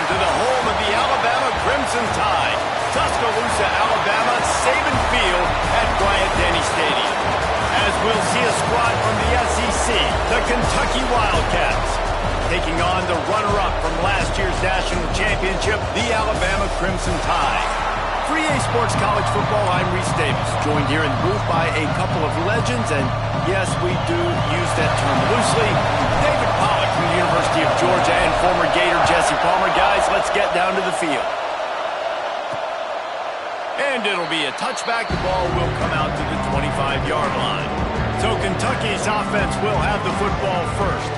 to the home of the Alabama Crimson Tide. Tuscaloosa, Alabama, Saban Field at Bryant-Denny Stadium. As we'll see a squad from the SEC, the Kentucky Wildcats, taking on the runner-up from last year's national championship, the Alabama Crimson Tide. For EA Sports College Football, I'm Reese Davis, joined here in the booth by a couple of legends, and yes, we do use that term loosely. David Pollack from the University of Georgia and former Gator Jesse Palmer. Guys, let's get down to the field. And it'll be a touchback. The ball will come out to the 25-yard line. So Kentucky's offense will have the football first.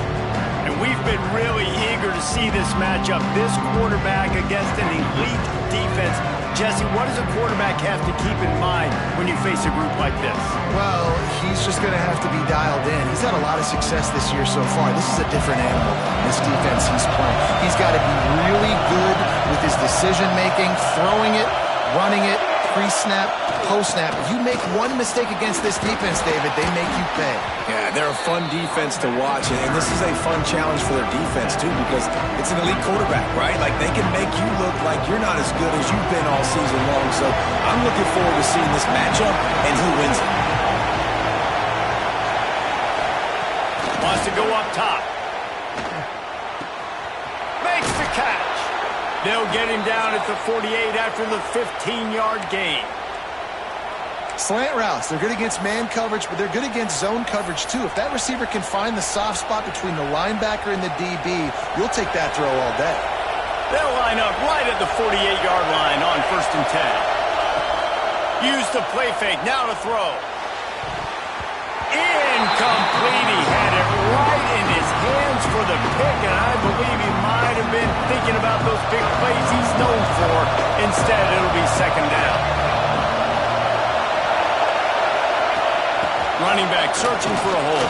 And we've been really eager to see this matchup, this quarterback against an elite defense. Jesse, what does a quarterback have to keep in mind when you face a group like this? Well, he's just going to have to be dialed in. He's had a lot of success this year so far. This is a different animal, this defense he's playing. He's got to be really good with his decision-making, throwing it, running it, pre-snap, post-snap. If you make one mistake against this defense, David, they make you pay. Yeah, they're a fun defense to watch, and this is a fun challenge for their defense, too, because it's an elite quarterback, right? Like, they can make you look like you're not as good as you've been all season long, so I'm looking forward to seeing this matchup and who wins it. Wants to go up top. Makes the catch. They'll get him down at the 48 after the 15-yard gain. Slant routes, they're good against man coverage, but they're good against zone coverage, too. If that receiver can find the soft spot between the linebacker and the DB, you'll take that throw all day. They'll line up right at the 48-yard line on 1st and 10. Use the play fake, now to throw. Incomplete. He had it right in his hands for the pick, and I believe he might have been thinking about those big plays he's known for. Instead, it'll be 2nd down. Running back searching for a hole.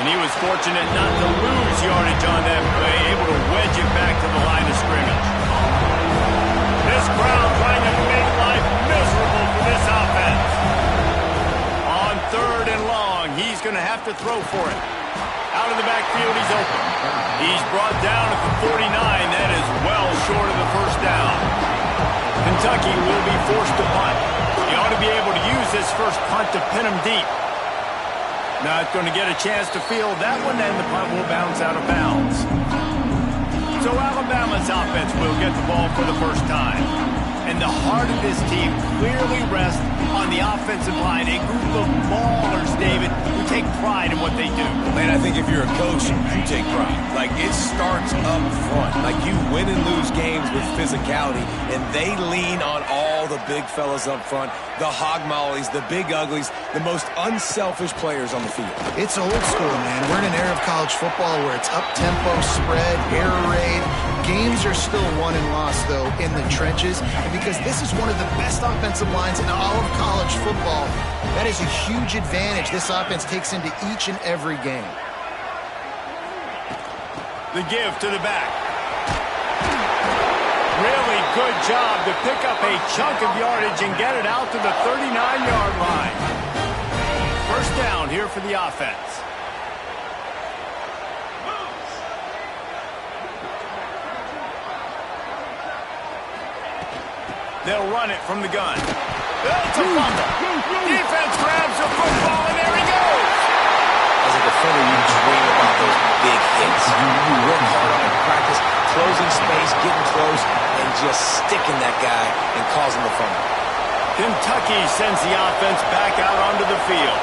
And he was fortunate not to lose yardage on that play, able to wedge it back to the line of scrimmage. This crowd trying to make life miserable for this offense. On 3rd and long, he's going to have to throw for it. Out of the backfield, he's open. He's brought down at the 49. That is well short of the 1st down. Kentucky will be forced to punt. He ought to be able to use this first punt to pin him deep. Not going to get a chance to field that one, and the punt will bounce out of bounds. So Alabama's offense will get the ball for the first time. And the heart of this team clearly rests on the offensive line. A group of ballers, David, who take pride in what they do. Man, I think if you're a coach, you take pride. Like, it starts up front. Like, you win and lose games with physicality, and they lean on all the big fellas up front, the hog mollies, the big uglies, the most unselfish players on the field. It's old school, man. We're in an era of college football where it's up-tempo, spread, air raid. Games are still won and lost, though, in the trenches. And because this is one of the best offensive lines in all of college football, that is a huge advantage this offense takes into each and every game. The give to the back. Really good job to pick up a chunk of yardage and get it out to the 39-yard line. 1st down here for the offense. They'll run it from the gun. It's a fumble. Defense grabs the football, and there he goes. As a defender, you dream about those big hits. You work hard on it in practice, closing space, getting close, and just sticking that guy and causing the fumble. Kentucky sends the offense back out onto the field.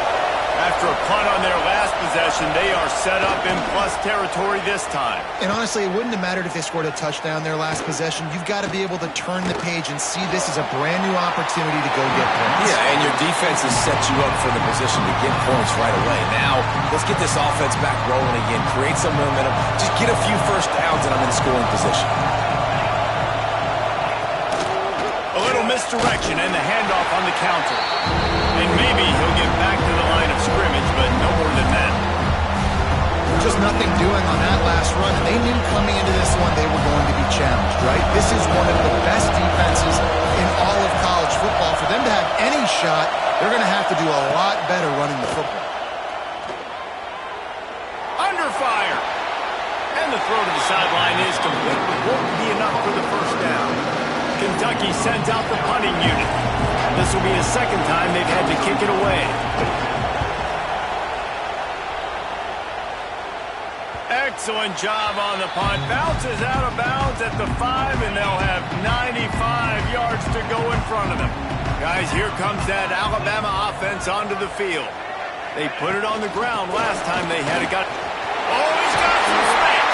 After a punt on their last possession, they are set up in plus territory this time. And honestly, it wouldn't have mattered if they scored a touchdown their last possession. You've got to be able to turn the page and see this as a brand new opportunity to go get points. Yeah, and your defense has set you up for the position to get points right away. Now, let's get this offense back rolling again. Create some momentum. Just get a few 1st downs, and I'm in scoring position. A little misdirection and the handoff on the counter. And maybe he'll get back to the line of scrimmage, but no more than that. Just nothing doing on that last run, and they knew coming into this one they were going to be challenged, right? This is one of the best defenses in all of college football. For them to have any shot, they're going to have to do a lot better running the football. Under fire. And the throw to the sideline is complete, but won't be enough for the first down. Kentucky sends out the punting unit. This will be the second time they've had to kick it away. Excellent job on the punt. Bounces out of bounds at the 5, and they'll have 95 yards to go in front of them. Guys, here comes that Alabama offense onto the field. They put it on the ground last time they had it. Oh, he's got some space.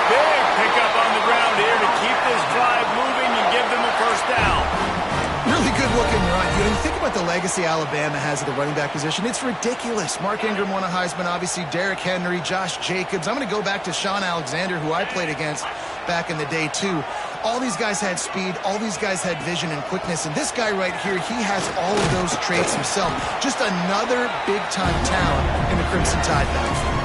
Big pickup on the ground here to keep this drive moving and give them a first down. Really good looking run. You know, you think about the legacy Alabama has at the running back position. It's ridiculous. Mark Ingram won a Heisman, obviously. Derrick Henry, Josh Jacobs. I'm going to go back to Sean Alexander, who I played against back in the day, too. All these guys had speed. All these guys had vision and quickness. And this guy right here, he has all of those traits himself. Just another big-time talent in the Crimson Tide backfield.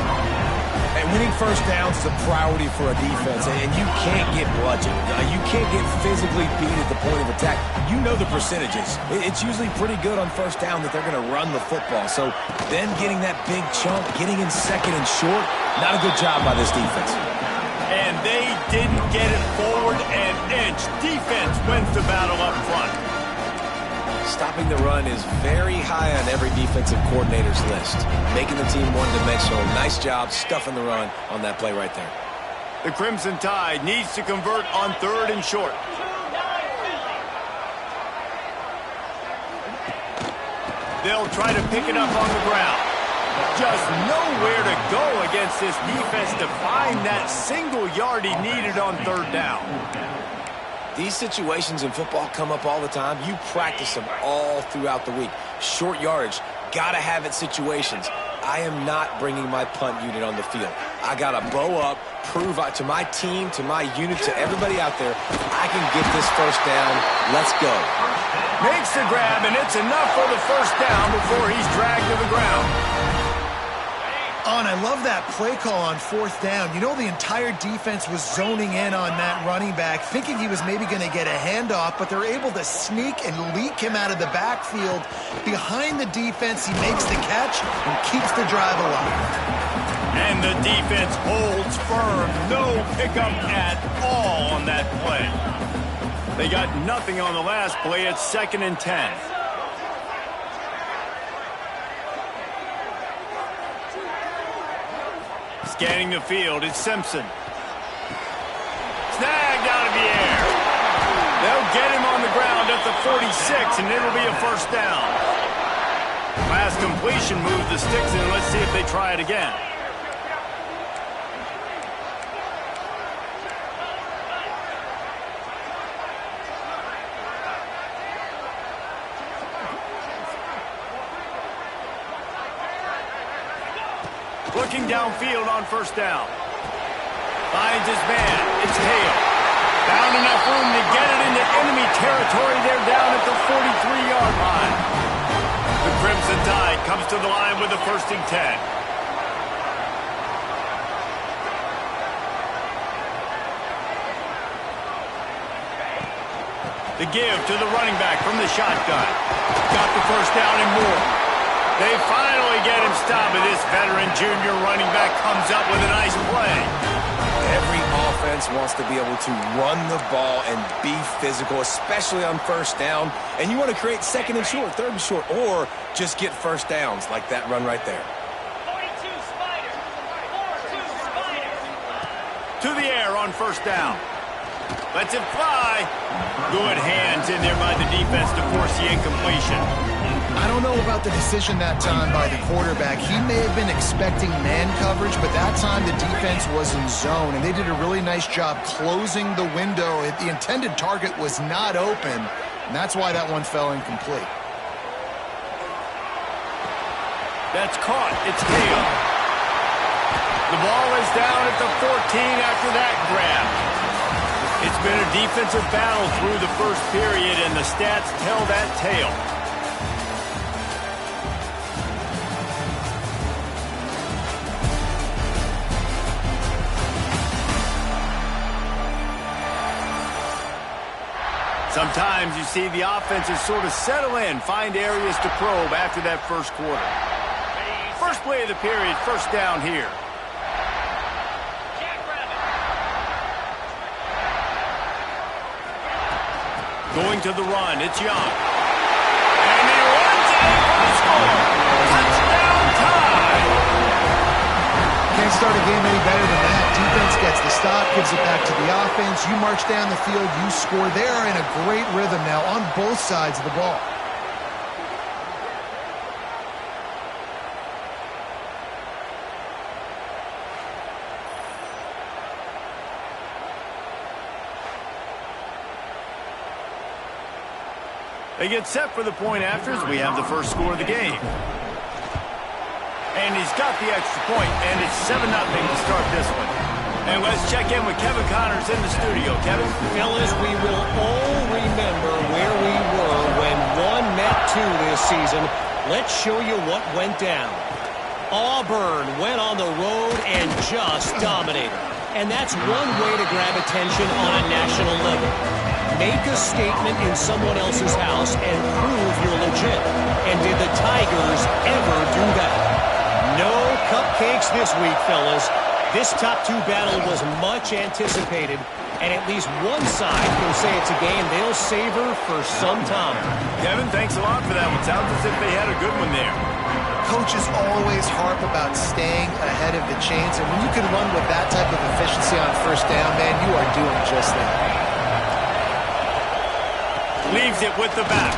And winning first downs is a priority for a defense, and you can't get bludgeoned. You can't get physically beat at the point of attack. You know the percentages. It's usually pretty good on first down that they're going to run the football. So then getting that big chunk, getting in second and short, not a good job by this defense. And they didn't get it forward an inch. Defense wins the battle up front. Stopping the run is very high on every defensive coordinator's list. Making the team one-dimensional. Nice job stuffing the run on that play right there. The Crimson Tide needs to convert on 3rd and short. They'll try to pick it up on the ground. Just nowhere to go against this defense to find that single yard he needed on 3rd down. These situations in football come up all the time. You practice them all throughout the week. Short yardage, gotta have it situations. I am not bringing my punt unit on the field. I gotta bow up, prove out to my team, to my unit, to everybody out there, I can get this first down. Let's go. Makes the grab, and it's enough for the first down before he's dragged to the ground. Oh, and I love that play call on 4th down. You know, the entire defense was zoning in on that running back, thinking he was maybe going to get a handoff, but they're able to sneak and leak him out of the backfield. Behind the defense, he makes the catch and keeps the drive alive. And the defense holds firm. No pickup at all on that play. They got nothing on the last play. It's 2nd and 10. Scanning the field, it's Simpson. Snagged out of the air. They'll get him on the ground at the 46, and it'll be a first down. Last completion moved the sticks in. Let's see if they try it again. Looking downfield on 1st down. Finds his man. It's Hale. Found enough room to get it into enemy territory. They're down at the 43-yard line. The Crimson Tide comes to the line with a 1st and 10. The give to the running back from the shotgun. Got the first down and more. They finally get him stopped, but this veteran junior running back comes up with a nice play. Every offense wants to be able to run the ball and be physical, especially on 1st down. And you want to create 2nd and short, 3rd and short, or just get first downs like that run right there. 42 Spiders. 42 Spiders. To the air on 1st down. Lets it fly. Good hands in there by the defense to force the incompletion. I don't know about the decision that time by the quarterback. He may have been expecting man coverage, but that time the defense was in zone, and they did a really nice job closing the window. The intended target was not open, and that's why that one fell incomplete. That's caught. It's Hale. The ball is down at the 14 after that grab. It's been a defensive battle through the first period, and the stats tell that tale. Sometimes you see the offenses sort of settle in, find areas to probe after that first quarter. First play of the period, 1st down here. Going to the run, it's Young. And he runs it in for the score. Touchdown tie. Can't start a game any better than that. Defense gets the stop, gives it back to the offense. You march down the field, you score. They are in a great rhythm now on both sides of the ball. They get set for the point afters. We have the first score of the game. And he's got the extra point, and it's 7-0 to start this one. And let's check in with Kevin Connors in the studio. Kevin? Fellas, we will all remember where we were when 1 met 2 this season. Let's show you what went down. Auburn went on the road and just dominated. And that's one way to grab attention on a national level. Make a statement in someone else's house and prove you're legit. And did the Tigers ever do that? No cupcakes this week, fellas. This top 2 battle was much anticipated, and at least one side can say it's a game they'll savor for some time. Kevin, thanks a lot for that one. Sounds as if they had a good one there. Coaches always harp about staying ahead of the chains, and when you can run with that type of efficiency on first down, man, you are doing just that. Leaves it with the back.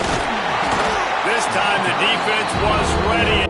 This time the defense was ready.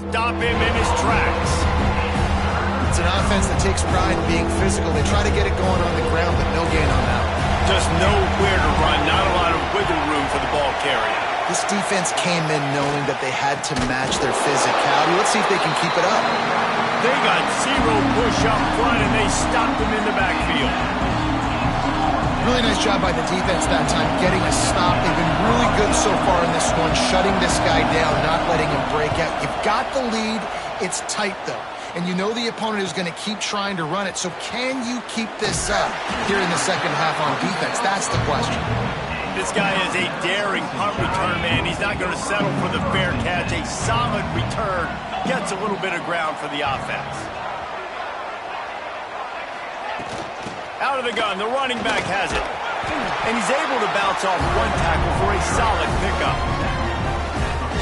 Stop him in his tracks. It's an offense that takes pride in being physical. They try to get it going on the ground, but no gain on that. Just nowhere to run. Not a lot of wiggle room for the ball carrier. This defense came in knowing that they had to match their physicality. Let's see if they can keep it up. They got zero push up front, and they stopped him in the backfield. Really nice job by the defense that time, getting a stop. They've been really good so far in this one, shutting this guy down, not letting him break out. You've got the lead. It's tight, though. And you know the opponent is going to keep trying to run it. So can you keep this up here in the second half on defense? That's the question. This guy is a daring punt return man. He's not going to settle for the fair catch. A solid return gets a little bit of ground for the offense. Out of the gun, the running back has it. And he's able to bounce off one tackle for a solid pickup.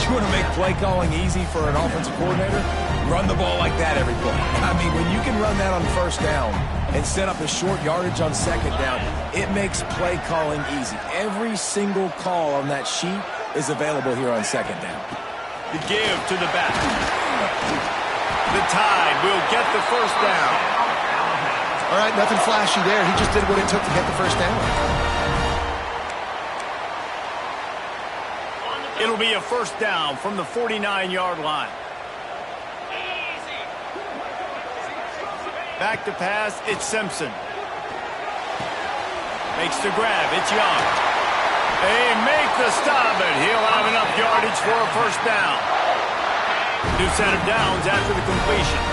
You want to make play calling easy for an offensive coordinator? Run the ball like that every play. I mean, when you can run that on first down and set up a short yardage on second down, it makes play calling easy. Every single call on that sheet is available here on second down. The give to the back. The Tide will get the first down. All right, nothing flashy there. He just did what it took to get the first down. It'll be a first down from the 49-yard line. Back to pass, it's Simpson. Makes the grab, it's Young. They make the stop, and he'll have enough yardage for a first down. New set of downs after the completion.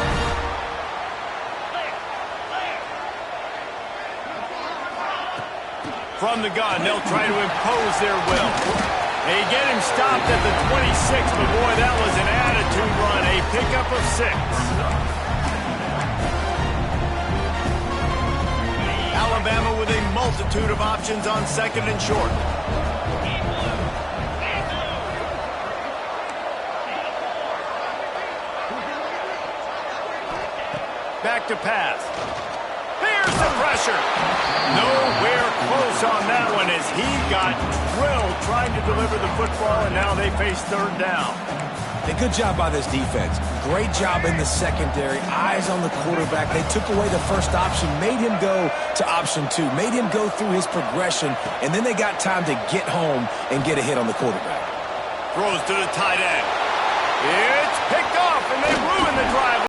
From the gun, they'll try to impose their will. They get him stopped at the 26, but boy, that was an attitude run. A pickup of 6. Alabama with a multitude of options on second and short. Back to pass. There's the pressure. Nowhere close on that one as he got drilled trying to deliver the football, and now they face third down. A good job by this defense. Great job in the secondary. Eyes on the quarterback. They took away the first option, made him go to option 2, made him go through his progression, and then they got time to get home and get a hit on the quarterback. Throws to the tight end.